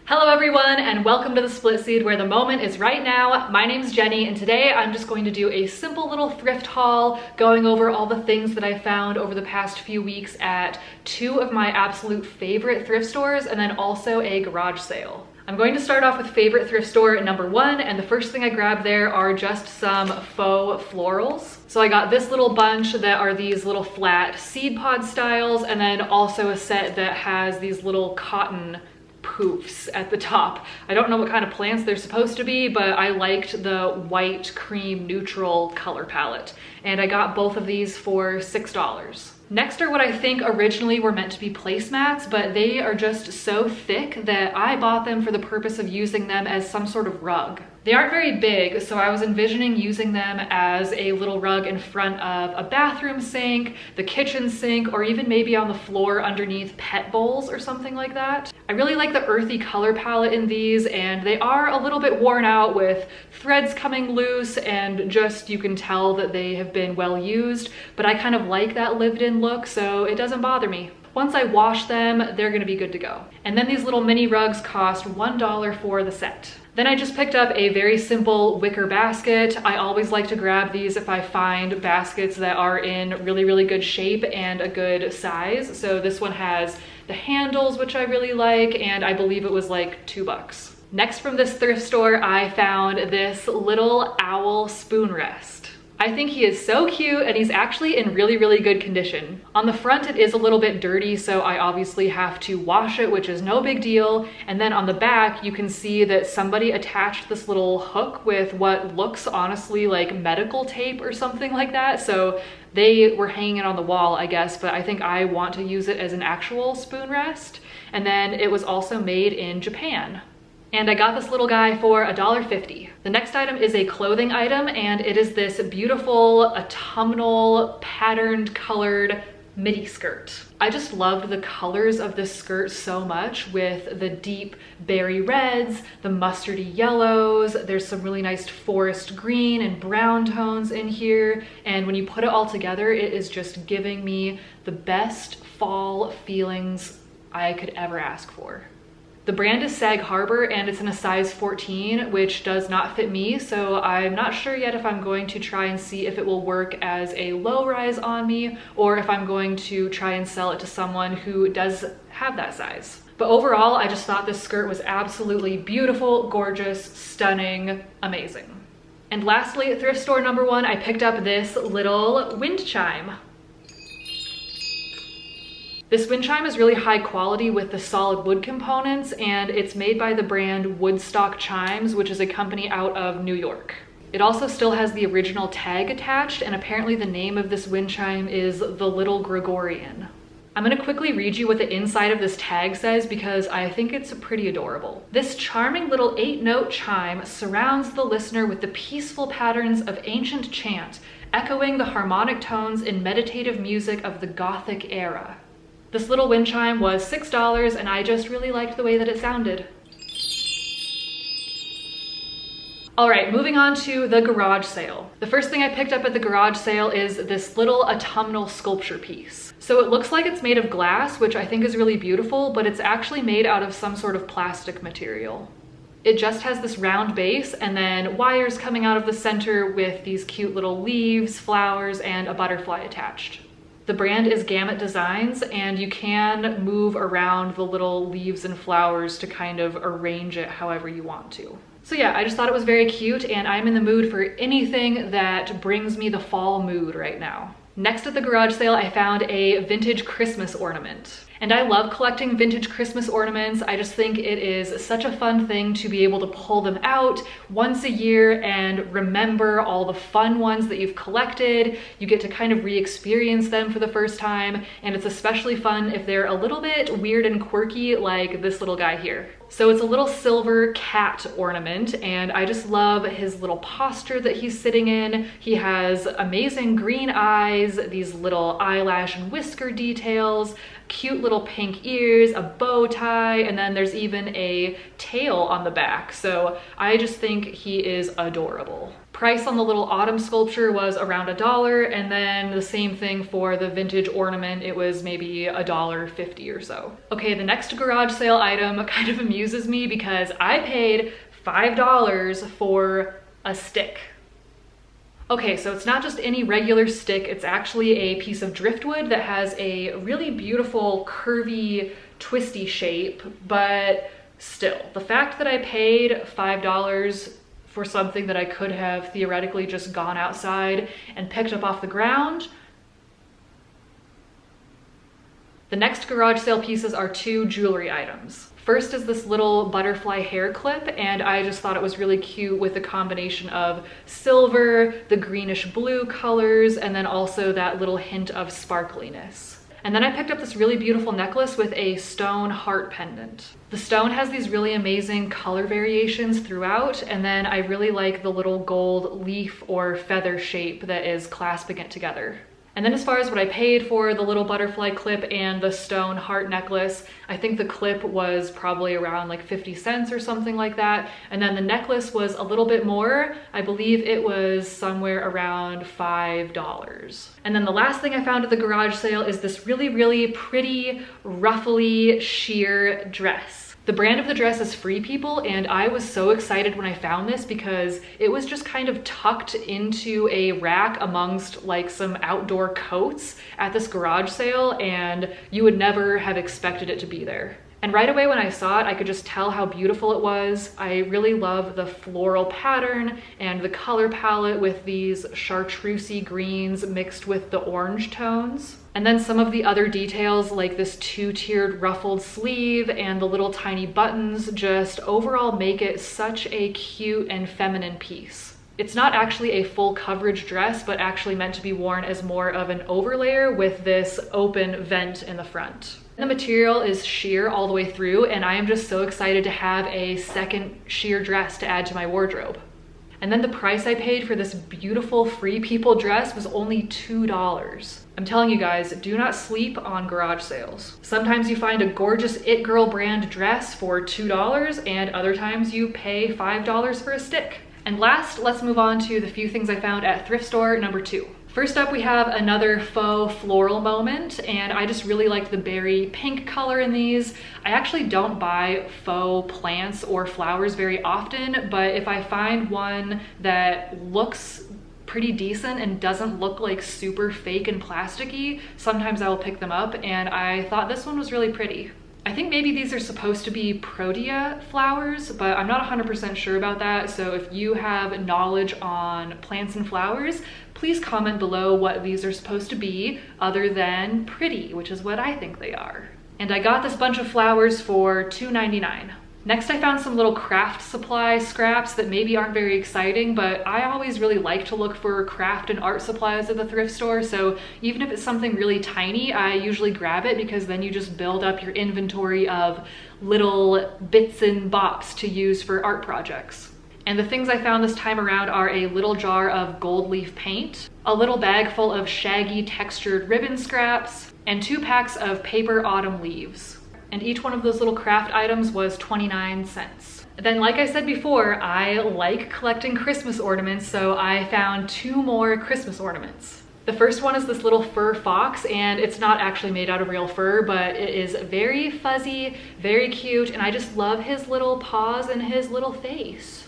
Hello everyone, and welcome to The Split Seed, where the moment is right now. My name's Jenny, and today I'm just going to do a simple little thrift haul, going over all the things that I found over the past few weeks at two of my absolute favorite thrift stores, and then also a garage sale. I'm going to start off with favorite thrift store number one, and the first thing I grabbed there are just some faux florals. So I got this little bunch that are these little flat seed pod styles, and then also a set that has these little cotton poofs at the top. I don't know what kind of plants they're supposed to be, but I liked the white cream neutral color palette, and I got both of these for $6. Next are what I think originally were meant to be placemats, but they are just so thick that I bought them for the purpose of using them as some sort of rug. They aren't very big, so I was envisioning using them as a little rug in front of a bathroom sink, the kitchen sink, or even maybe on the floor underneath pet bowls or something like that. I really like the earthy color palette in these, and they are a little bit worn out with threads coming loose, and just you can tell that they have been well used, but I kind of like that lived-in look, so it doesn't bother me. Once I wash them, they're gonna be good to go. And then these little mini rugs cost $1 for the set. Then I just picked up a very simple wicker basket. I always like to grab these if I find baskets that are in really, really good shape and a good size. So this one has the handles, which I really like, and I believe it was like $2. Next from this thrift store, I found this little owl spoon rest. I think he is so cute, and he's actually in really, really good condition. On the front, it is a little bit dirty, so I obviously have to wash it, which is no big deal. And then on the back, you can see that somebody attached this little hook with what looks honestly like medical tape or something like that. So they were hanging it on the wall, I guess, but I think I want to use it as an actual spoon rest. And then it was also made in Japan. And I got this little guy for $1.50. The next item is a clothing item, and it is this beautiful autumnal patterned colored midi skirt. I just loved the colors of this skirt so much, with the deep berry reds, the mustardy yellows, there's some really nice forest green and brown tones in here, and when you put it all together, it is just giving me the best fall feelings I could ever ask for. The brand is Sag Harbor, and it's in a size 14, which does not fit me, so I'm not sure yet if I'm going to try and see if it will work as a low rise on me, or if I'm going to try and sell it to someone who does have that size. But overall, I just thought this skirt was absolutely beautiful, gorgeous, stunning, amazing. And lastly, at thrift store number one, I picked up this little wind chime. This wind chime is really high quality with the solid wood components, and it's made by the brand Woodstock Chimes, which is a company out of New York. It also still has the original tag attached, and apparently the name of this wind chime is the Little Gregorian. I'm gonna quickly read you what the inside of this tag says because I think it's pretty adorable. This charming little 8-note chime surrounds the listener with the peaceful patterns of ancient chant, echoing the harmonic tones in meditative music of the Gothic era. This little wind chime was $6, and I just really liked the way that it sounded. All right, moving on to the garage sale. The first thing I picked up at the garage sale is this little autumnal sculpture piece. So it looks like it's made of glass, which I think is really beautiful, but it's actually made out of some sort of plastic material. It just has this round base and then wires coming out of the center with these cute little leaves, flowers, and a butterfly attached. The brand is Gamut Designs, and you can move around the little leaves and flowers to kind of arrange it however you want to. So yeah, I just thought it was very cute, and I'm in the mood for anything that brings me the fall mood right now. Next at the garage sale, I found a vintage Christmas ornament. And I love collecting vintage Christmas ornaments. I just think it is such a fun thing to be able to pull them out once a year and remember all the fun ones that you've collected. You get to kind of re-experience them for the first time, and it's especially fun if they're a little bit weird and quirky, like this little guy here. So it's a little silver cat ornament, and I just love his little posture that he's sitting in. He has amazing green eyes, these little eyelash and whisker details, cute little pink ears, a bow tie, and then there's even a tail on the back. So I just think he is adorable. Price on the little autumn sculpture was around $1, and then the same thing for the vintage ornament. It was maybe $1.50 or so. Okay, the next garage sale item kind of amuses me because I paid $5 for a stick. Okay, so it's not just any regular stick, it's actually a piece of driftwood that has a really beautiful curvy twisty shape, but still, the fact that I paid $5 for something that I could have theoretically just gone outside and picked up off the ground. The next garage sale pieces are 2 jewelry items. First is this little butterfly hair clip, and I just thought it was really cute with the combination of silver, the greenish blue colors, and then also that little hint of sparkliness. And then I picked up this really beautiful necklace with a stone heart pendant. The stone has these really amazing color variations throughout, and then I really like the little gold leaf or feather shape that is clasping it together. And then as far as what I paid for the little butterfly clip and the stone heart necklace, I think the clip was probably around like 50 cents or something like that. And then the necklace was a little bit more. I believe it was somewhere around $5. And then the last thing I found at the garage sale is this really, really pretty, ruffly sheer dress. The brand of the dress is Free People, and I was so excited when I found this because it was just kind of tucked into a rack amongst like some outdoor coats at this garage sale, and you would never have expected it to be there. And right away when I saw it, I could just tell how beautiful it was. I really love the floral pattern and the color palette with these chartreusey greens mixed with the orange tones. And then some of the other details like this 2-tiered ruffled sleeve and the little tiny buttons just overall make it such a cute and feminine piece. It's not actually a full coverage dress, but actually meant to be worn as more of an overlayer with this open vent in the front. The material is sheer all the way through, and I am just so excited to have a second sheer dress to add to my wardrobe. And then the price I paid for this beautiful Free People dress was only $2. I'm telling you guys, do not sleep on garage sales. Sometimes you find a gorgeous It Girl brand dress for $2, and other times you pay $5 for a stick. And last, let's move on to the few things I found at thrift store number 2. First up, we have another faux floral moment, and I just really liked the berry pink color in these. I actually don't buy faux plants or flowers very often, but if I find one that looks pretty decent and doesn't look like super fake and plasticky, sometimes I will pick them up, and I thought this one was really pretty. I think maybe these are supposed to be protea flowers, but I'm not 100% sure about that. So if you have knowledge on plants and flowers, please comment below what these are supposed to be other than pretty, which is what I think they are. And I got this bunch of flowers for $2.99. Next, I found some little craft supply scraps that maybe aren't very exciting, but I always really like to look for craft and art supplies at the thrift store. So even if it's something really tiny, I usually grab it because then you just build up your inventory of little bits and bops to use for art projects. And the things I found this time around are a little jar of gold leaf paint, a little bag full of shaggy textured ribbon scraps, and 2 packs of paper autumn leaves. And each one of those little craft items was 29 cents. Then, like I said before, I like collecting Christmas ornaments, so I found 2 more Christmas ornaments. The first one is this little fur fox, and it's not actually made out of real fur, but it is very fuzzy, very cute, and I just love his little paws and his little face.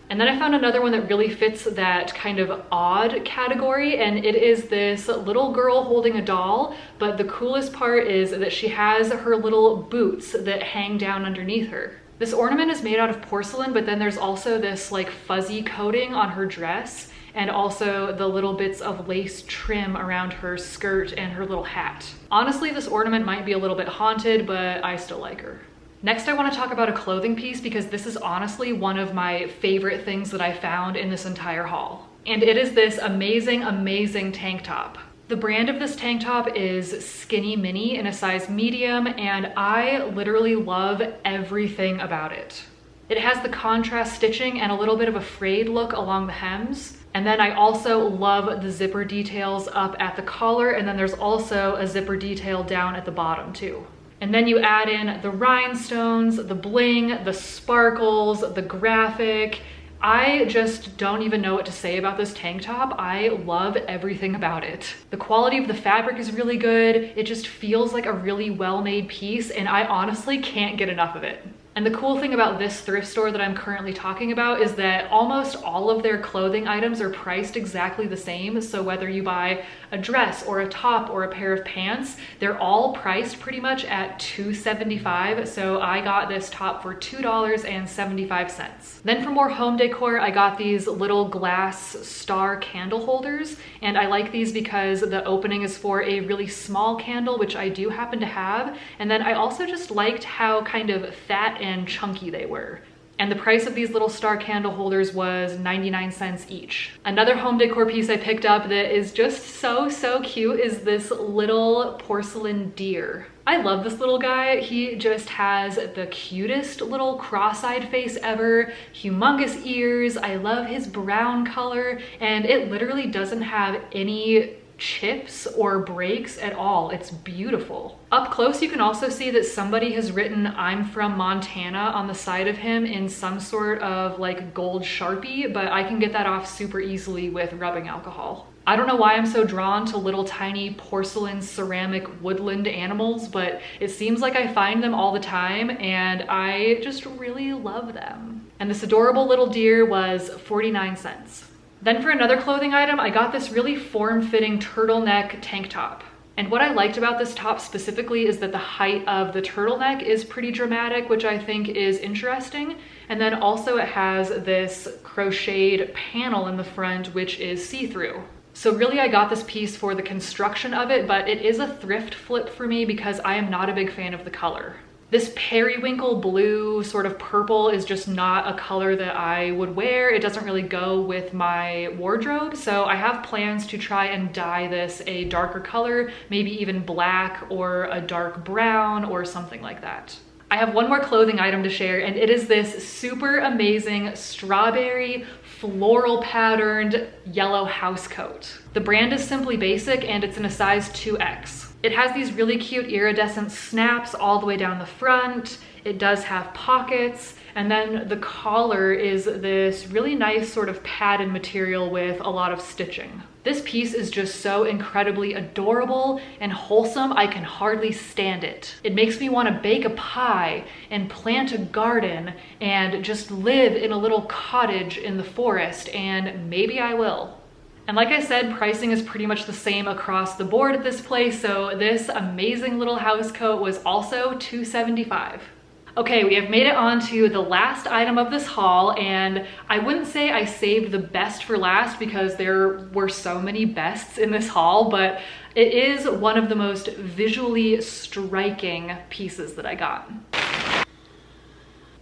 And then I found another one that really fits that kind of odd category, and it is this little girl holding a doll, but the coolest part is that she has her little boots that hang down underneath her. This ornament is made out of porcelain, but then there's also this like fuzzy coating on her dress, and also the little bits of lace trim around her skirt and her little hat. Honestly, this ornament might be a little bit haunted, but I still like her. Next, I want to talk about a clothing piece because this is honestly one of my favorite things that I found in this entire haul. And it is this amazing, amazing tank top. The brand of this tank top is Skinny Mini in a size medium, and I literally love everything about it. It has the contrast stitching and a little bit of a frayed look along the hems. And then I also love the zipper details up at the collar, and then there's also a zipper detail down at the bottom too. And then you add in the rhinestones, the bling, the sparkles, the graphic. I just don't even know what to say about this tank top. I love everything about it. The quality of the fabric is really good. It just feels like a really well-made piece, and I honestly can't get enough of it. And the cool thing about this thrift store that I'm currently talking about is that almost all of their clothing items are priced exactly the same. So whether you buy a dress or a top or a pair of pants, they're all priced pretty much at $2.75. So I got this top for $2.75. Then for more home decor, I got these little glass star candle holders. And I like these because the opening is for a really small candle, which I do happen to have. And then I also just liked how kind of fat and chunky they were. And the price of these little star candle holders was 99 cents each. Another home decor piece I picked up that is just so cute is this little porcelain deer. I love this little guy. He just has the cutest little cross-eyed face ever, humongous ears. I love his brown color, and it literally doesn't have any chips or breaks at all. It's beautiful. Up close, you can also see that somebody has written "I'm from Montana" on the side of him in some sort of like gold Sharpie, but I can get that off super easily with rubbing alcohol. I don't know why I'm so drawn to little tiny porcelain, ceramic, woodland animals, but it seems like I find them all the time and I just really love them. And this adorable little deer was 49 cents. Then for another clothing item, I got this really form-fitting turtleneck tank top. And what I liked about this top specifically is that the height of the turtleneck is pretty dramatic, which I think is interesting. And then also it has this crocheted panel in the front, which is see-through. So really I got this piece for the construction of it, but it is a thrift flip for me because I am not a big fan of the color. This periwinkle blue sort of purple is just not a color that I would wear. It doesn't really go with my wardrobe. So I have plans to try and dye this a darker color, maybe even black or a dark brown or something like that. I have one more clothing item to share, and it is this super amazing strawberry floral patterned yellow house coat. The brand is Simply Basic and it's in a size 2X. It has these really cute iridescent snaps all the way down the front. It does have pockets, and then the collar is this really nice sort of padded material with a lot of stitching. This piece is just so incredibly adorable and wholesome, I can hardly stand it. It makes me want to bake a pie and plant a garden and just live in a little cottage in the forest, and maybe I will. And like I said, pricing is pretty much the same across the board at this place, so this amazing little house coat was also $2.75. Okay, we have made it on to the last item of this haul, and I wouldn't say I saved the best for last because there were so many bests in this haul, but it is one of the most visually striking pieces that I got.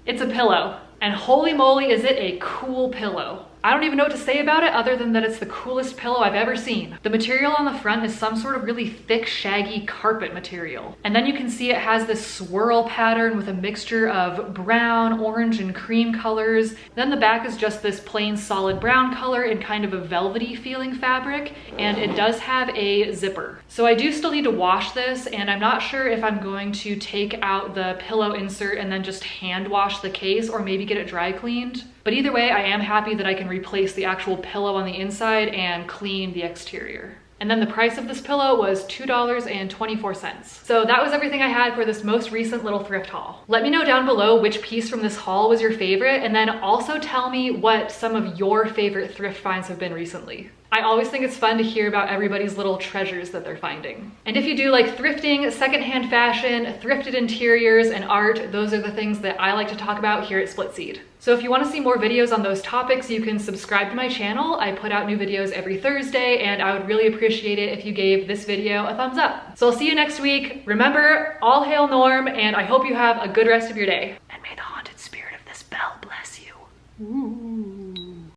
It's a pillow, and holy moly is it a cool pillow. I don't even know what to say about it other than that it's the coolest pillow I've ever seen. The material on the front is some sort of really thick, shaggy carpet material. And then you can see it has this swirl pattern with a mixture of brown, orange, and cream colors. Then the back is just this plain solid brown color in kind of a velvety feeling fabric, and it does have a zipper. So I do still need to wash this, and I'm not sure if I'm going to take out the pillow insert and then just hand wash the case or maybe get it dry cleaned. But either way, I am happy that I can replace the actual pillow on the inside and clean the exterior. And then the price of this pillow was $2.24. So that was everything I had for this most recent little thrift haul. Let me know down below which piece from this haul was your favorite, and then also tell me what some of your favorite thrift finds have been recently. I always think it's fun to hear about everybody's little treasures that they're finding. And if you do like thrifting, secondhand fashion, thrifted interiors, and art, those are the things that I like to talk about here at Split Seed. So if you want to see more videos on those topics, you can subscribe to my channel. I put out new videos every Thursday, and I would really appreciate it if you gave this video a thumbs up. So I'll see you next week. Remember, all hail Norm, and I hope you have a good rest of your day. And may the haunted spirit of this bell bless you. Ooh.